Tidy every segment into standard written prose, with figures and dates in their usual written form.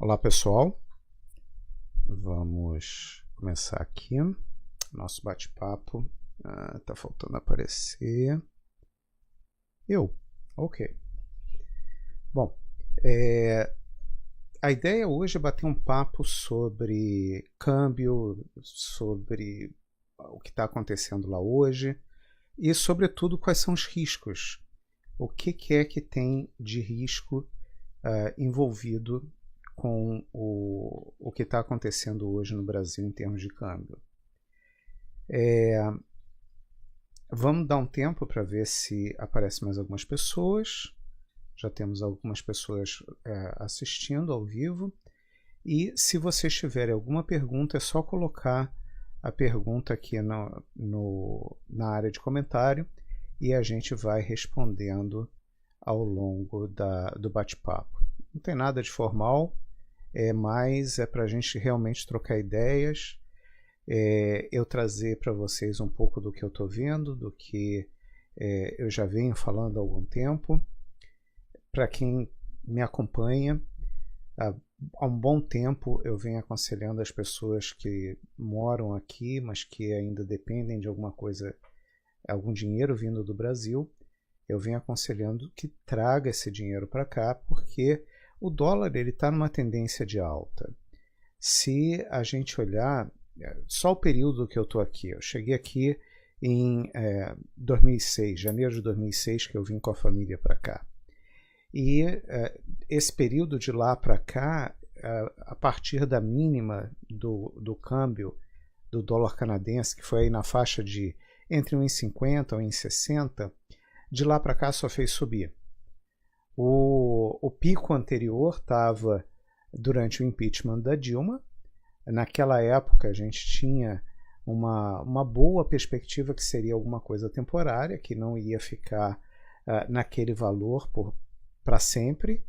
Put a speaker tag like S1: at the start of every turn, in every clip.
S1: Olá pessoal, vamos começar aqui nosso bate-papo. Tá faltando aparecer ok. Bom, a ideia hoje é bater um papo sobre câmbio, sobre o que está acontecendo lá hoje e, sobretudo, quais são os riscos. O que é que tem de risco envolvido com o que está acontecendo hoje no Brasil em termos de câmbio. Vamos dar um tempo para ver se aparecem mais algumas pessoas. Já temos algumas pessoas assistindo ao vivo. E se vocês tiverem alguma pergunta, é só colocar a pergunta aqui na área de comentário e a gente vai respondendo ao longo do bate-papo. Não tem nada de formal, mas é para a gente realmente trocar ideias, eu trazer para vocês um pouco do que eu estou vendo, do que eu já venho falando há algum tempo. Para quem me acompanha, há um bom tempo eu venho aconselhando as pessoas que moram aqui, mas que ainda dependem de alguma coisa, algum dinheiro vindo do Brasil. Eu venho aconselhando que traga esse dinheiro para cá, porque o dólar está numa tendência de alta. Se a gente olhar, só o período que eu estou aqui, eu cheguei aqui em 2006, janeiro de 2006, que eu vim com a família para cá. E esse período de lá para cá, a partir da mínima do câmbio do dólar canadense, que foi aí na faixa de entre 1,50 e 1,60, de lá para cá só fez subir. O pico anterior estava durante o impeachment da Dilma. Naquela época a gente tinha uma boa perspectiva que seria alguma coisa temporária, que não ia ficar naquele valor para sempre.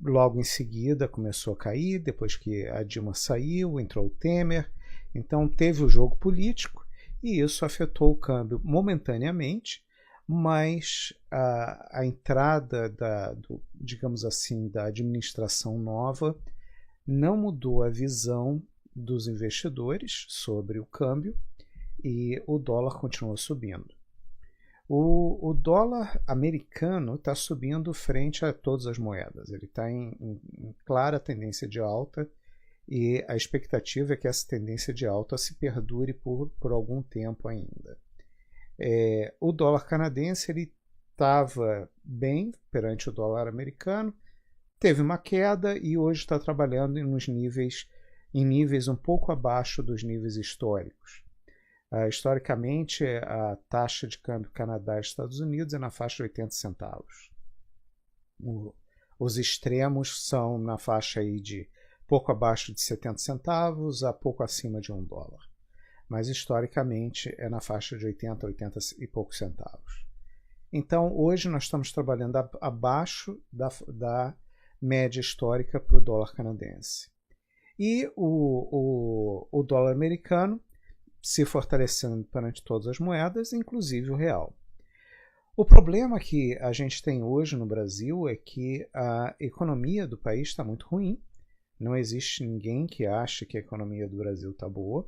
S1: Logo em seguida começou a cair, depois que a Dilma saiu, entrou o Temer. Então teve o jogo político e isso afetou o câmbio momentaneamente, mas a entrada digamos assim, da administração nova não mudou a visão dos investidores sobre o câmbio e o dólar continua subindo. O dólar americano está subindo frente a todas as moedas. Ele está em clara tendência de alta e a expectativa é que essa tendência de alta se perdure por algum tempo ainda. O dólar canadense estava bem perante o dólar americano, teve uma queda e hoje está trabalhando em níveis um pouco abaixo dos níveis históricos. Historicamente, a taxa de câmbio Canadá e Estados Unidos é na faixa de 80 centavos. Os extremos são na faixa aí de pouco abaixo de 70 centavos a pouco acima de $1. Mas historicamente é na faixa de 80 e poucos centavos. Então hoje nós estamos trabalhando abaixo da média histórica para o dólar canadense. E o dólar americano se fortalecendo perante todas as moedas, inclusive o real. O problema que a gente tem hoje no Brasil é que a economia do país está muito ruim. Não existe ninguém que ache que a economia do Brasil está boa.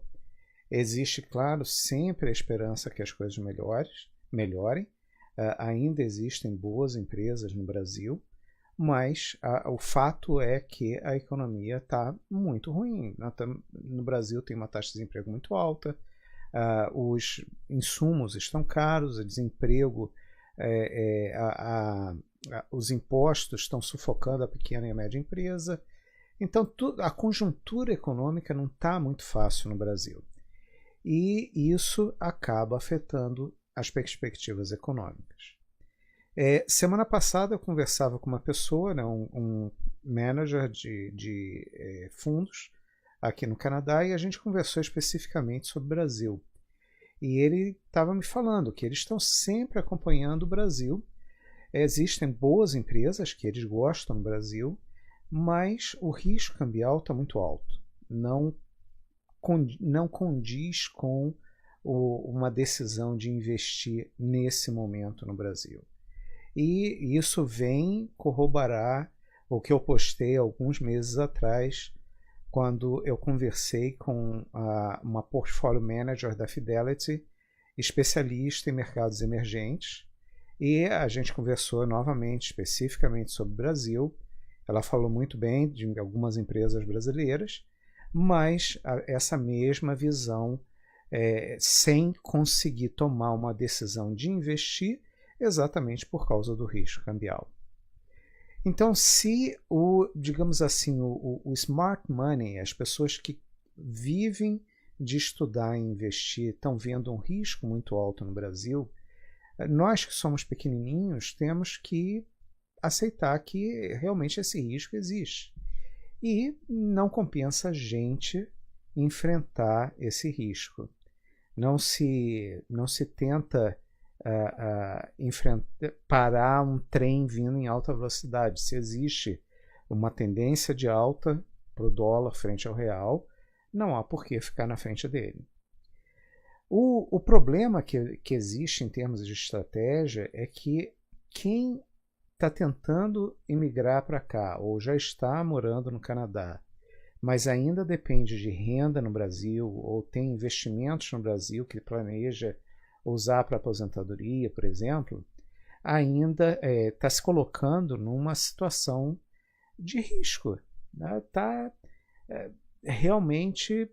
S1: Existe, claro, sempre a esperança que as coisas melhorem. Ainda existem boas empresas no Brasil, mas o fato é que a economia está muito ruim. No Brasil tem uma taxa de desemprego muito alta, os insumos estão caros, o desemprego, os impostos estão sufocando a pequena e a média empresa. Então a conjuntura econômica não está muito fácil no Brasil. E isso acaba afetando as perspectivas econômicas. Semana passada eu conversava com uma pessoa, né, um manager de fundos aqui no Canadá, e a gente conversou especificamente sobre o Brasil. E ele estava me falando que eles estão sempre acompanhando o Brasil. Existem boas empresas que eles gostam no Brasil, mas o risco cambial está muito alto. Não condiz com uma decisão de investir nesse momento no Brasil. E isso vem corroborar o que eu postei alguns meses atrás, quando eu conversei com uma portfolio manager da Fidelity, especialista em mercados emergentes, e a gente conversou novamente, especificamente sobre o Brasil. Ela falou muito bem de algumas empresas brasileiras, mas essa mesma visão, sem conseguir tomar uma decisão de investir, exatamente por causa do risco cambial. Então, se digamos assim, o smart money, as pessoas que vivem de estudar e investir, estão vendo um risco muito alto no Brasil, nós que somos pequenininhos temos que aceitar que realmente esse risco existe. E não compensa a gente enfrentar esse risco. Não se tenta parar um trem vindo em alta velocidade. Se existe uma tendência de alta para o dólar frente ao real, não há por que ficar na frente dele. O problema que existe em termos de estratégia é que quem está tentando emigrar para cá ou já está morando no Canadá, mas ainda depende de renda no Brasil ou tem investimentos no Brasil que planeja usar para aposentadoria, por exemplo, ainda está se colocando numa situação de risco. Está realmente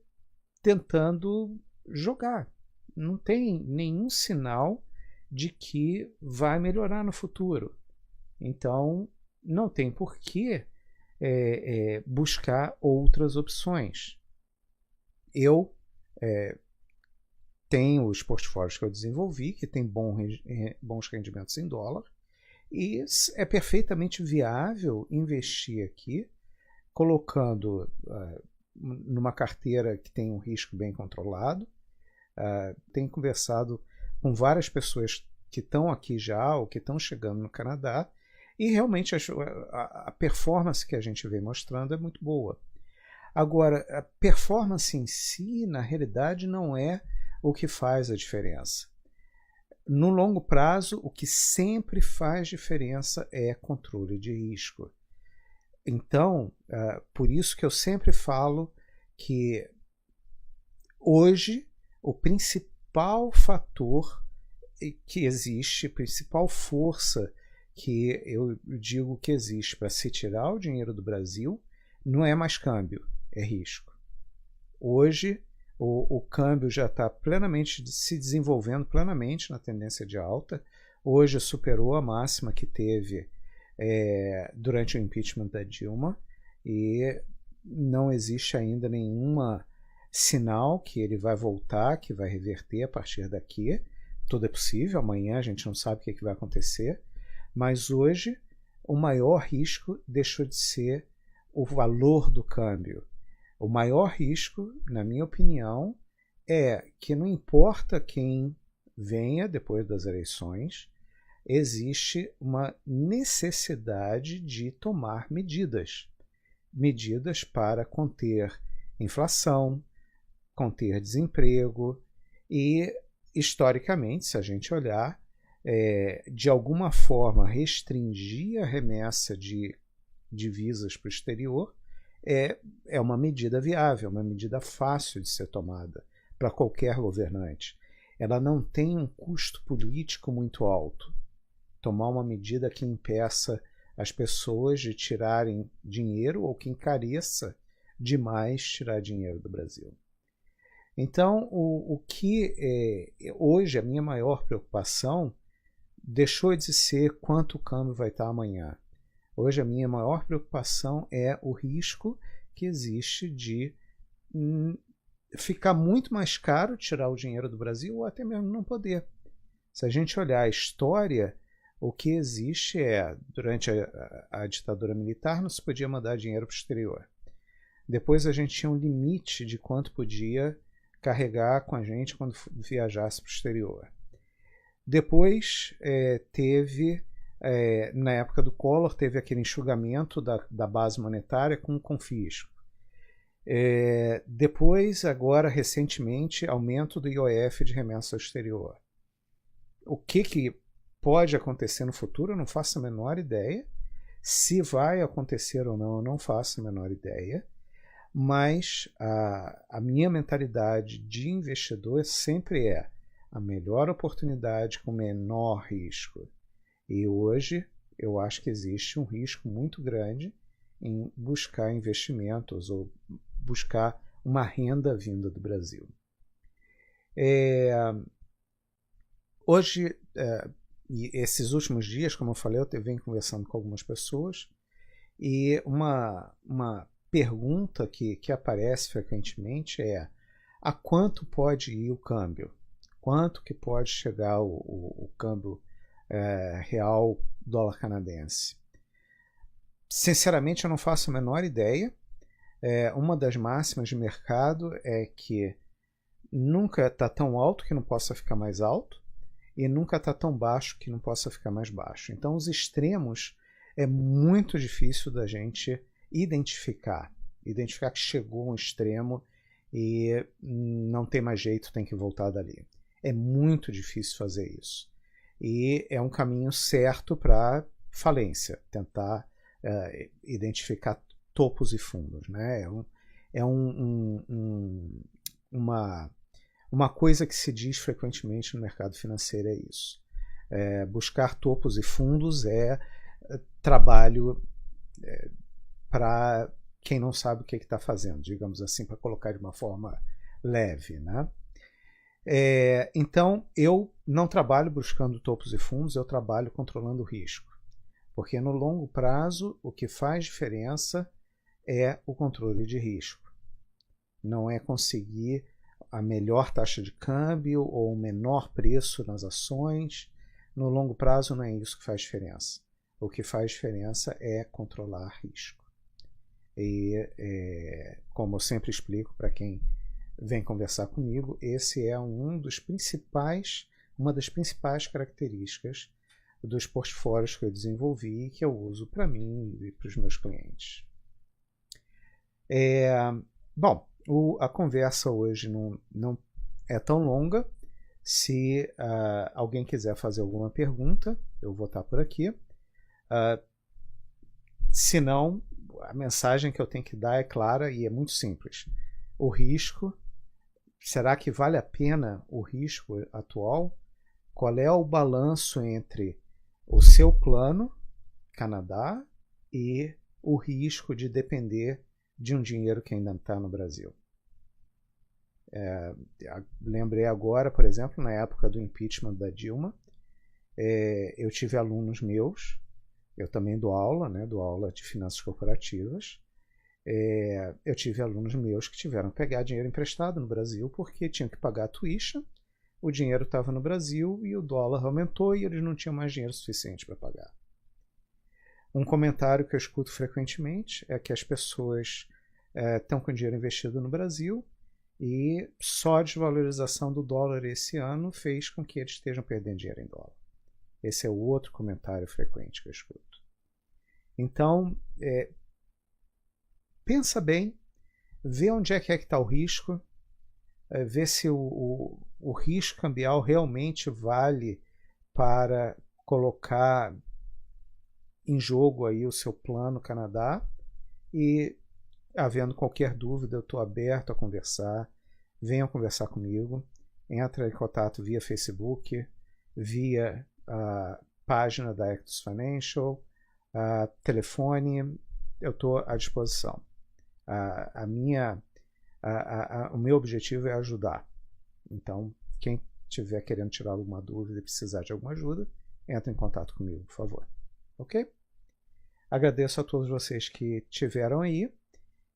S1: tentando jogar. Não tem nenhum sinal de que vai melhorar no futuro. Então, não tem por que buscar outras opções. Eu tenho os portfólios que eu desenvolvi, que tem bons rendimentos em dólar, e é perfeitamente viável investir aqui, colocando numa carteira que tem um risco bem controlado. Tenho conversado com várias pessoas que estão aqui já ou que estão chegando no Canadá, e realmente a performance que a gente vem mostrando é muito boa. Agora, a performance em si, na realidade, não é o que faz a diferença. No longo prazo, o que sempre faz diferença é controle de risco. Então, por isso que eu sempre falo que hoje o principal fator que existe, a principal força que eu digo que existe para se tirar o dinheiro do Brasil, não é mais câmbio, é risco. Hoje, o câmbio já está plenamente se desenvolvendo plenamente na tendência de alta. Hoje superou a máxima que teve durante o impeachment da Dilma, e não existe ainda nenhuma sinal que ele vai voltar, que vai reverter a partir daqui. Tudo é possível, amanhã a gente não sabe o que vai acontecer, mas hoje o maior risco deixou de ser o valor do câmbio. O maior risco, na minha opinião, é que não importa quem venha depois das eleições, existe uma necessidade de tomar medidas para conter inflação, conter desemprego e, historicamente, se a gente olhar, de alguma forma restringir a remessa de divisas para o exterior é uma medida viável, uma medida fácil de ser tomada para qualquer governante. Ela não tem um custo político muito alto. Tomar uma medida que impeça as pessoas de tirarem dinheiro ou que encareça demais tirar dinheiro do Brasil. Então, o que hoje a minha maior preocupação deixou de ser quanto o câmbio vai estar amanhã. Hoje a minha maior preocupação é o risco que existe de ficar muito mais caro tirar o dinheiro do Brasil ou até mesmo não poder. Se a gente olhar a história, o que existe durante a ditadura militar não se podia mandar dinheiro para o exterior. Depois a gente tinha um limite de quanto podia carregar com a gente quando viajasse para o exterior. Depois teve, na época do Collor, teve aquele enxugamento da base monetária com o confisco. Depois, agora, recentemente, aumento do IOF de remessa ao exterior. O que pode acontecer no futuro, eu não faço a menor ideia, Se vai acontecer ou não, eu não faço a menor ideia, mas a minha mentalidade de investidor sempre é a melhor oportunidade com o menor risco. E hoje eu acho que existe um risco muito grande em buscar investimentos ou buscar uma renda vinda do Brasil. Hoje, e esses últimos dias, como eu falei, eu venho conversando com algumas pessoas e uma pergunta que aparece frequentemente é: a quanto pode ir o câmbio? Quanto que pode chegar o câmbio real dólar canadense? Sinceramente, eu não faço a menor ideia. Uma das máximas de mercado é que nunca está tão alto que não possa ficar mais alto e nunca está tão baixo que não possa ficar mais baixo. Então, os extremos é muito difícil da gente identificar que chegou um extremo e não tem mais jeito, tem que voltar dali. É muito difícil fazer isso. E é um caminho certo para falência, tentar identificar topos e fundos, né? Uma coisa que se diz frequentemente no mercado financeiro é isso. Buscar topos e fundos é trabalho para quem não sabe o que está fazendo, digamos assim, para colocar de uma forma leve, né? Então, eu não trabalho buscando topos e fundos, eu trabalho controlando o risco. Porque no longo prazo, o que faz diferença é o controle de risco. Não é conseguir a melhor taxa de câmbio ou o menor preço nas ações. No longo prazo não é isso que faz diferença. O que faz diferença é controlar risco. E como eu sempre explico para quem vem conversar comigo, esse é uma das principais características dos portfólios que eu desenvolvi e que eu uso para mim e para os meus clientes. Bom, a conversa hoje não é tão longa. Se alguém quiser fazer alguma pergunta, eu vou estar por aqui. Se não, a mensagem que eu tenho que dar é clara e é muito simples. O risco, será que vale a pena o risco atual? Qual é o balanço entre o seu plano, Canadá, e o risco de depender de um dinheiro que ainda está no Brasil? Lembrei agora, por exemplo, na época do impeachment da Dilma, eu tive alunos meus, eu também dou aula, né, dou aula de finanças corporativas, eu tive alunos meus que tiveram que pegar dinheiro emprestado no Brasil porque tinham que pagar a tuition, o dinheiro estava no Brasil e o dólar aumentou e eles não tinham mais dinheiro suficiente para pagar. Um comentário que eu escuto frequentemente é que as pessoas estão com dinheiro investido no Brasil e só a desvalorização do dólar esse ano fez com que eles estejam perdendo dinheiro em dólar. Esse é o outro comentário frequente que eu escuto. Então, pensa bem, vê onde é que está o risco, vê se o risco cambial realmente vale para colocar em jogo aí o seu plano Canadá e, havendo qualquer dúvida, eu estou aberto a conversar. Venham conversar comigo. Entra em contato via Facebook, via a página da Ectus Financial, telefone, eu estou à disposição. O meu objetivo é ajudar. Então, quem estiver querendo tirar alguma dúvida e precisar de alguma ajuda, entre em contato comigo, por favor. Ok? Agradeço a todos vocês que estiveram aí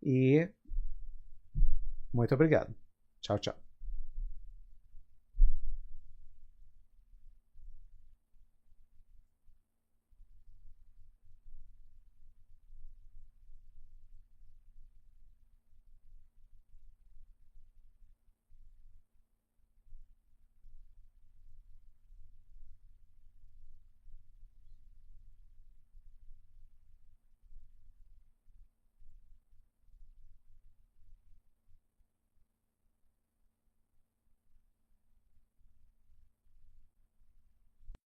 S1: e muito obrigado. Tchau, tchau.